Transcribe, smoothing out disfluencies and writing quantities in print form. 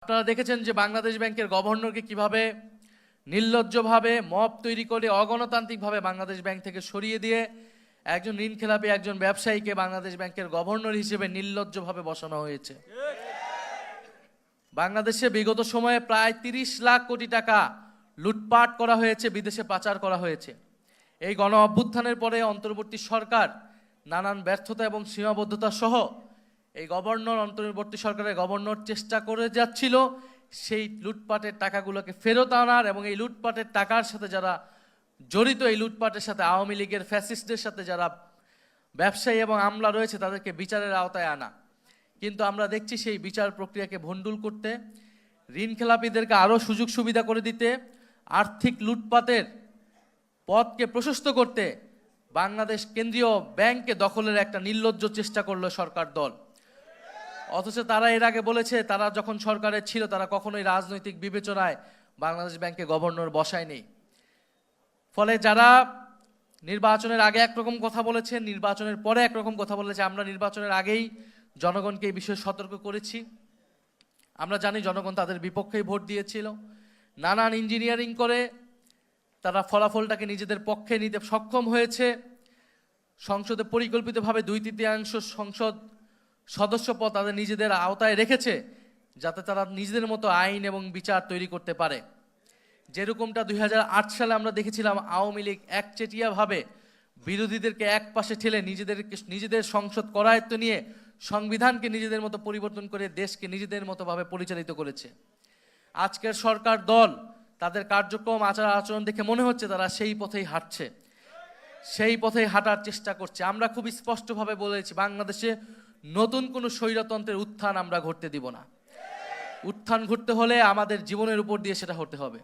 আপনারা দেখেছেন যে বাংলাদেশ ব্যাংকের গভর্নরকে কিভাবে নির্লজ্জভাবে মব তৈরি করে অগণতান্ত্রিকভাবে বাংলাদেশ ব্যাংক থেকে সরিয়ে দিয়ে একজন ঋণখেলাপি একজন ব্যবসায়ীকে বাংলাদেশ ব্যাংকের গভর্নর হিসেবে নির্লজ্জভাবে বসানো হয়েছে। বাংলাদেশে বিগত সময়ে প্রায় ৩০ লাখ কোটি টাকা লুটপাট করা হয়েছে, বিদেশে পাচার করা হয়েছে। এই গণ অভ্যুত্থানের পরে অন্তর্বর্তী সরকার নানান ব্যর্থতা এবং সীমাবদ্ধতা সহ এই অন্তর্বর্তী সরকারের গভর্নর চেষ্টা করে যাচ্ছিল সেই লুটপাটের টাকাগুলোকে ফেরত আনার এবং এই লুটপাটের টাকার সাথে যারা জড়িত, এই লুটপাটের সাথে আওয়ামী লীগের ফ্যাসিস্টদের সাথে যারা ব্যবসায়ী এবং আমলা রয়েছে তাদেরকে বিচারের আওতায় আনা। কিন্তু আমরা দেখছি সেই বিচার প্রক্রিয়াকে ভণ্ডুল করতে, ঋণখেলাপিদেরকে আরও সুযোগ সুবিধা করে দিতে, আর্থিক লুটপাটের পথকে প্রশস্ত করতে বাংলাদেশ কেন্দ্রীয় ব্যাংককে দখলের একটা নির্লজ্জ চেষ্টা করলো সরকার দল। অথচ তারা এর আগে বলেছে তারা যখন সরকারে ছিল তারা কখনোই রাজনৈতিক বিবেচনায় বাংলাদেশ ব্যাংকে গভর্নর বসায়নি। ফলে যারা নির্বাচনের আগে একরকম কথা বলেছে, নির্বাচনের পরে একরকম কথা বলেছে, আমরা নির্বাচনের আগেই জনগণকে এই বিষয়ে সতর্ক করেছি। আমরা জানি জনগণ তাদের বিপক্ষেই ভোট দিয়েছিল। নানান ইঞ্জিনিয়ারিং করে তারা ফলাফলটাকে নিজেদের পক্ষে নিতে সক্ষম হয়েছে। সংসদে পরিকল্পিতভাবে 2/3 সংসদ সদস্য পদ তাদের নিজেদের আওতায় রেখেছে, যাতে তারা নিজেদের মতো আইন এবং বিচার তৈরি করতে পারে। যেরকমটা 2008 সালে আমরা দেখেছিলাম আওয়ামী লীগ একচেটিয়াভাবে বিরোধীদেরকে এক পাশে ঠেলে নিজেদের সংসদ করায়ত্ত নিয়ে সংবিধানকে নিজেদের মতো পরিবর্তন করে দেশকে নিজেদের মতোভাবে পরিচালিত করেছে। আজকের সরকার দল তাদের কার্যক্রম আচার আচরণ দেখে মনে হচ্ছে তারা সেই পথেই হাঁটছে, সেই পথেই হাঁটার চেষ্টা করছে। আমরা খুব স্পষ্টভাবে বলেছি বাংলাদেশে নতুন কোনো স্বৈরতন্ত্রের উত্থান আমরা ঘটতে দিব না। উত্থান ঘটতে হলে আমাদের জীবনের উপর দিয়ে সেটা হতে হবে।